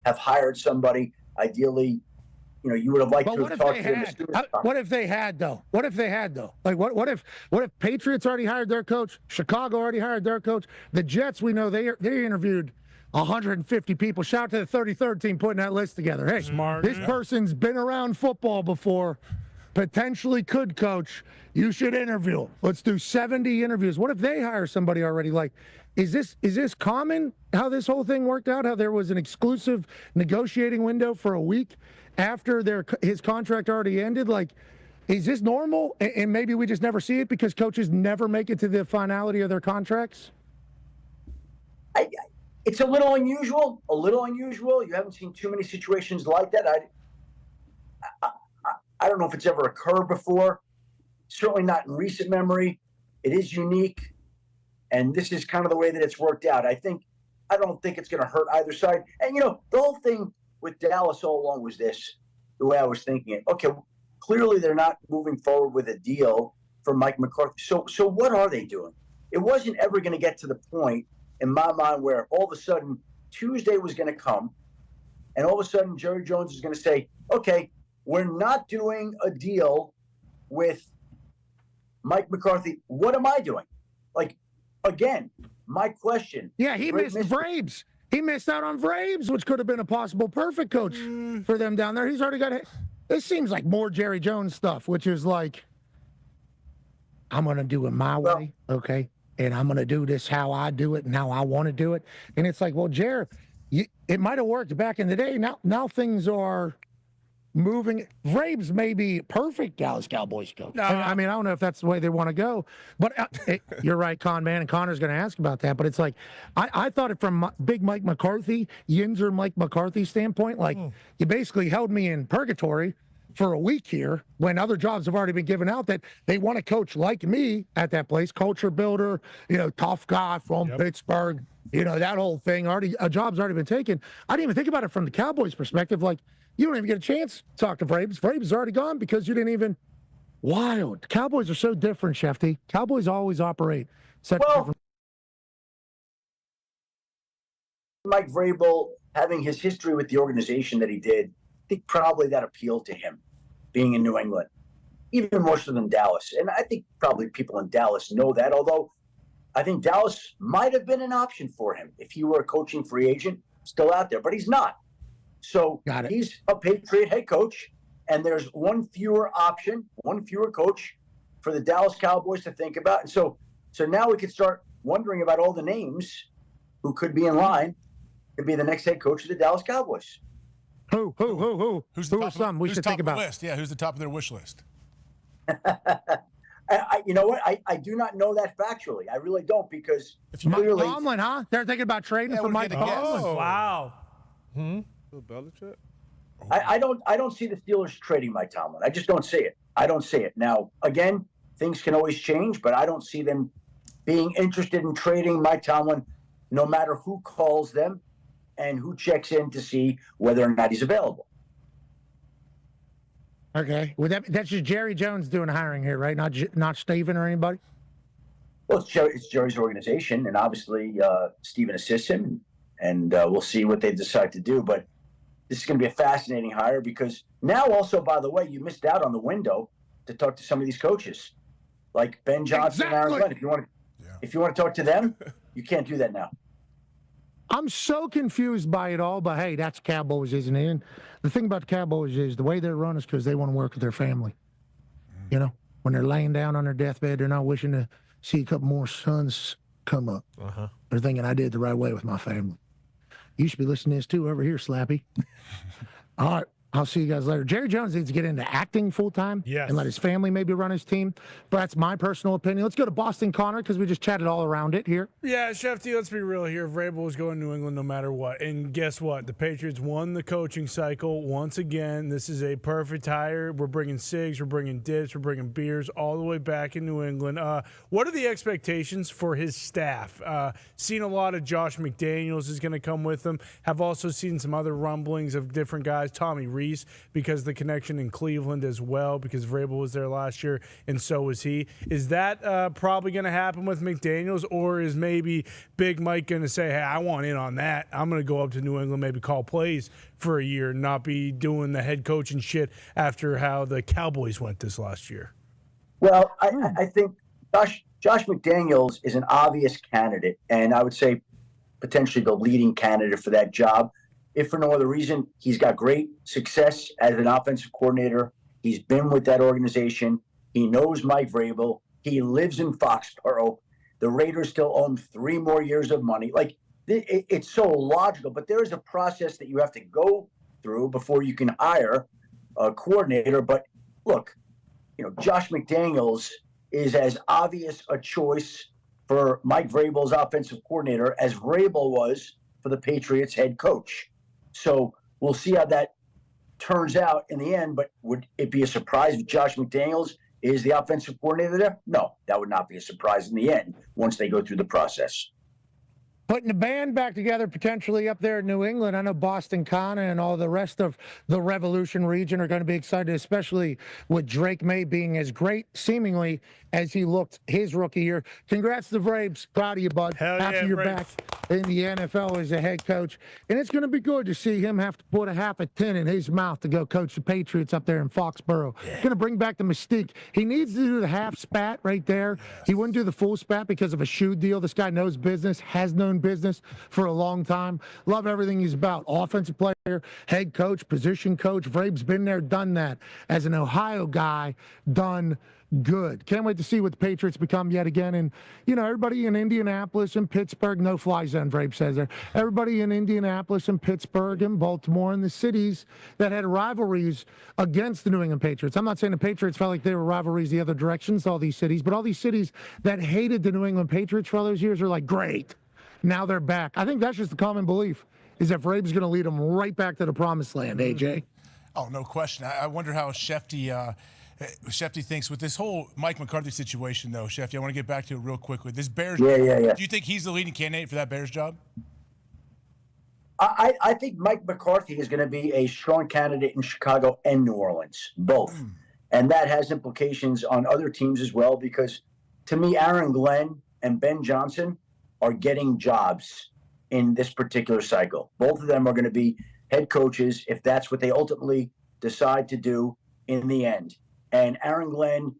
have hired somebody. Ideally, you would have liked to have talked to them as soon as possible. What if they had though? Like what if Patriots already hired their coach? Chicago already hired their coach. The Jets, we know they interviewed 150 people. Shout out to the 33rd team putting that list together. Hey, Smart. This person's been around football before, potentially could coach. You should interview him. Let's do 70 interviews. What if they hire somebody already? Like, is this common, how this whole thing worked out? How there was an exclusive negotiating window for a week after his contract already ended? Like, is this normal? And maybe we just never see it because coaches never make it to the finality of their contracts? It's a little unusual. You haven't seen too many situations like that. I don't know if it's ever occurred before. Certainly not in recent memory. It is unique, and this is kind of the way that it's worked out. I don't think it's going to hurt either side. And the whole thing with Dallas all along was this, the way I was thinking it. Okay, clearly they're not moving forward with a deal for Mike McCarthy. So what are they doing? It wasn't ever going to get to the point in my mind where all of a sudden Tuesday was going to come, and all of a sudden Jerry Jones is going to say, okay, we're not doing a deal with Mike McCarthy. What am I doing? Like, again, my question. Yeah, he missed Vrabes. He missed out on Vrabes, which could have been a possible perfect coach for them down there. He's already got it. This seems like more Jerry Jones stuff, which is like, I'm going to do it my way, okay? And I'm going to do this how I do it and how I want to do it. And it's like, well, Jerry, it might have worked back in the day. Now things are moving. Vrabes may be perfect Dallas Cowboys coach. No. I mean, I don't know if that's the way they want to go. But you're right, Con Man, and Connor's going to ask about that. But it's like, I thought it from Big Mike McCarthy, Yinzer Mike McCarthy standpoint. Like, you basically held me in purgatory for a week here when other jobs have already been given out that they want a coach like me at that place, culture builder, tough guy from Pittsburgh, that whole thing. A job's already been taken. I didn't even think about it from the Cowboys' perspective. Like, you don't even get a chance to talk to Vrabes. Vrabes is already gone because you didn't even. Wild. Cowboys are so different, Schefty. Cowboys always operate such different. Mike Vrabel, having his history with the organization that he did, I think probably that appealed to him, being in New England, even more so than Dallas. And I think probably people in Dallas know that, although I think Dallas might have been an option for him if he were a coaching free agent still out there, but he's not. So he's a Patriot head coach, and there's one fewer option, one fewer coach for the Dallas Cowboys to think about. And so now we could start wondering about all the names who could be in line to be the next head coach of the Dallas Cowboys. Who? Who are some we should think about? List? Yeah, who's the top of their wish list? You know what? I do not know that factually. I really don't, because clearly Tomlin, huh? They're thinking about trading for Mike Tomlin. Oh, wow. Bill Belichick? I don't see the Steelers trading Mike Tomlin. I just don't see it. I don't see it. Now, again, things can always change, but I don't see them being interested in trading Mike Tomlin, no matter who calls them and who checks in to see whether or not he's available. Okay. Well, that's just Jerry Jones doing hiring here, right? Not Steven or anybody? Well, it's Jerry's organization, and obviously Steven assists him, and we'll see what they decide to do. But this is going to be a fascinating hire, because now also, by the way, you missed out on the window to talk to some of these coaches, like Ben Johnson and Aaron Glenn. If you want to talk to them, you can't do that now. I'm so confused by it all, but hey, that's Cowboys, isn't it? And the thing about the Cowboys is the way they're run is because they want to work with their family. When they're laying down on their deathbed, they're not wishing to see a couple more sons come up. They're thinking, I did the right way with my family. You should be listening to this too over here, Slappy. All right. I'll see you guys later. Jerry Jones needs to get into acting full-time and let his family maybe run his team. But that's my personal opinion. Let's go to Boston Connor, because we just chatted all around it here. Yeah, Schefty, let's be real here. Vrabel was going to New England no matter what. And guess what? The Patriots won the coaching cycle once again. This is a perfect hire. We're bringing cigs, we're bringing dips, we're bringing beers all the way back in New England. What are the expectations for his staff? Seen a lot of Josh McDaniels is going to come with them. Have also seen some other rumblings of different guys. Tommy Reese because the connection in Cleveland as well, because Vrabel was there last year and so was he. Is that probably going to happen with McDaniels, or is maybe Big Mike going to say, hey, I want in on that. I'm going to go up to New England, maybe call plays for a year, and not be doing the head coaching shit after how the Cowboys went this last year? Well, I think Josh McDaniels is an obvious candidate, and I would say potentially the leading candidate for that job. If for no other reason, he's got great success as an offensive coordinator. He's been with that organization. He knows Mike Vrabel. He lives in Foxborough. The Raiders still owe him 3 more years of money. Like, it's so logical, but there is a process that you have to go through before you can hire a coordinator. But look, Josh McDaniels is as obvious a choice for Mike Vrabel's offensive coordinator as Vrabel was for the Patriots head coach. So we'll see how that turns out in the end, but would it be a surprise if Josh McDaniels is the offensive coordinator there? No, that would not be a surprise in the end once they go through the process. Putting the band back together potentially up there in New England. I know Boston Connor and all the rest of the Revolution region are going to be excited, especially with Drake May being as great, seemingly, as he looked his rookie year. Congrats to the Braves. Proud of you, bud. Hell After yeah, you're Braves. back in the NFL as a head coach. And it's going to be good to see him have to put a half a tin in his mouth to go coach the Patriots up there in Foxborough. It's going to bring back the mystique. He needs to do the half spat right there. He wouldn't do the full spat because of a shoe deal. This guy knows business, has known business for a long time. Love everything he's about. Offensive player, head coach, position coach. Vrabel's been there, done that. As an Ohio guy, done good. Can't wait to see what the Patriots become yet again. And, everybody in Indianapolis and Pittsburgh, no fly zone, Vrabel says there. Everybody in Indianapolis and Pittsburgh and Baltimore and the cities that had rivalries against the New England Patriots. I'm not saying the Patriots felt like they were rivalries the other directions, all these cities, but all these cities that hated the New England Patriots for all those years are like, great. Now they're back. I think that's just the common belief, is that Vrabel's going to lead them right back to the promised land, AJ. Oh, no question. I wonder how Schefter thinks with this whole Mike McCarthy situation, though. Schefter, I want to get back to it real quickly. This Bears job, do you think he's the leading candidate for that Bears job? I think Mike McCarthy is going to be a strong candidate in Chicago and New Orleans, both. And that has implications on other teams as well, because to me, Aaron Glenn and Ben Johnson are getting jobs in this particular cycle. Both of them are going to be head coaches if that's what they ultimately decide to do in the end. And Aaron Glenn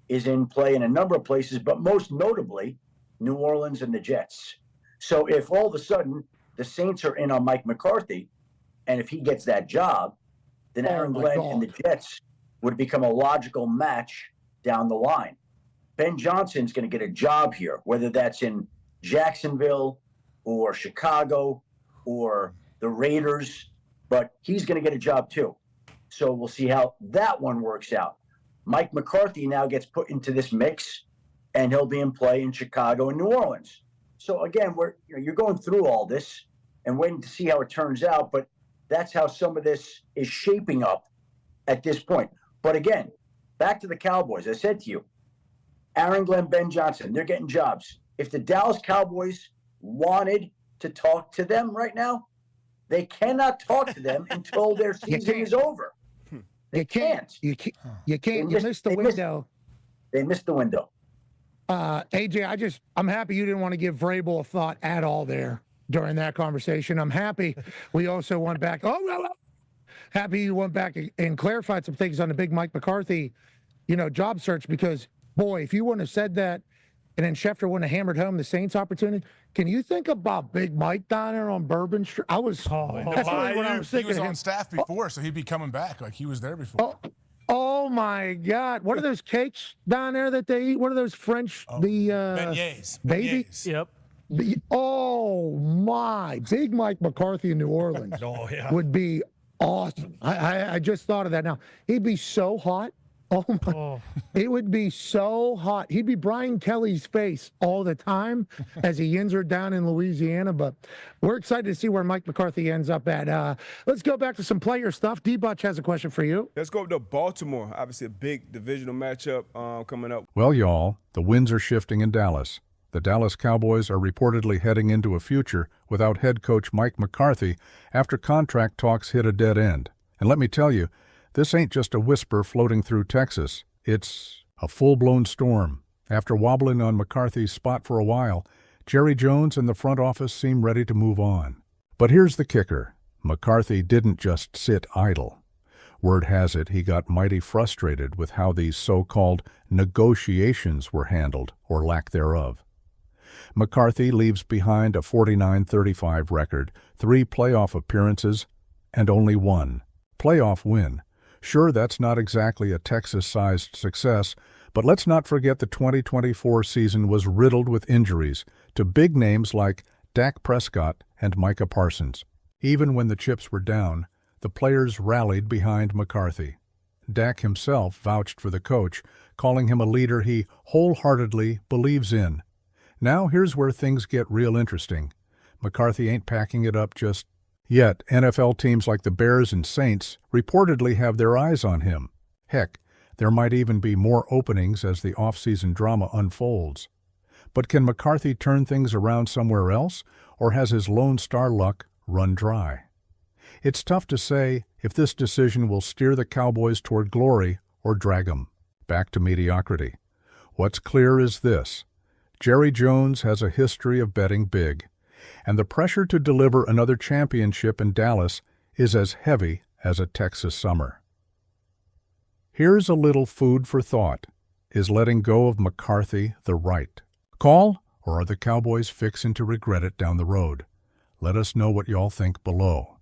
is in play in a number of places, but most notably New Orleans and the Jets. So if all of a sudden the Saints are in on Mike McCarthy, and if he gets that job, then Aaron Glenn and the Jets would become a logical match down the line. Ben Johnson's going to get a job here, whether that's in Jacksonville or Chicago or the Raiders, but he's going to get a job too. So we'll see how that one works out. Mike McCarthy now gets put into this mix, and he'll be in play in Chicago and New Orleans. So again, you're going through all this and waiting to see how it turns out, but that's how some of this is shaping up at this point. But again, back to the Cowboys. I said to you, Aaron Glenn, Ben Johnson, they're getting jobs. If the Dallas Cowboys wanted to talk to them right now, they cannot talk to them until their season is over. They can't. You can't. You missed the window. They missed the window. AJ, I'm happy you didn't want to give Vrabel a thought at all there during that conversation. I'm happy we also went back. Happy you went back and clarified some things on the big Mike McCarthy, job search, because boy, if you wouldn't have said that, and then Schefter wouldn't have hammered home the Saints opportunity. Can you think about Big Mike down there on Bourbon Street? That's really what I was thinking. He was on staff before, so he'd be coming back like he was there before. Oh my God! What are those cakes down there that they eat? What are those French? Beignets. Baby. Yep. Oh my! Big Mike McCarthy in New Orleans would be awesome. I just thought of that now. He'd be so hot. Oh my! It would be so hot. He'd be Brian Kelly's face all the time as he yins her down in Louisiana. But we're excited to see where Mike McCarthy ends up at. Let's go back to some player stuff. D-Butch has a question for you. Let's go to Baltimore. Obviously, a big divisional matchup coming up. Well, y'all, the winds are shifting in Dallas. The Dallas Cowboys are reportedly heading into a future without head coach Mike McCarthy after contract talks hit a dead end. And let me tell you, this ain't just a whisper floating through Texas. It's a full-blown storm. After wobbling on McCarthy's spot for a while, Jerry Jones and the front office seem ready to move on. But here's the kicker. McCarthy didn't just sit idle. Word has it he got mighty frustrated with how these so-called negotiations were handled, or lack thereof. McCarthy leaves behind a 49-35 record, 3 playoff appearances, and only 1 playoff win. Sure, that's not exactly a Texas-sized success, but let's not forget the 2024 season was riddled with injuries to big names like Dak Prescott and Micah Parsons. Even when the chips were down, the players rallied behind McCarthy. Dak himself vouched for the coach, calling him a leader he wholeheartedly believes in. Now here's where things get real interesting. McCarthy ain't packing it up just yet. NFL teams like the Bears and Saints reportedly have their eyes on him. Heck, there might even be more openings as the offseason drama unfolds. But can McCarthy turn things around somewhere else, or has his Lone Star luck run dry? It's tough to say if this decision will steer the Cowboys toward glory or drag them back to mediocrity. What's clear is this. Jerry Jones has a history of betting big, and the pressure to deliver another championship in Dallas is as heavy as a Texas summer. Here's a little food for thought. Is letting go of McCarthy the right call, or are the Cowboys fixing to regret it down the road? Let us know what y'all think below.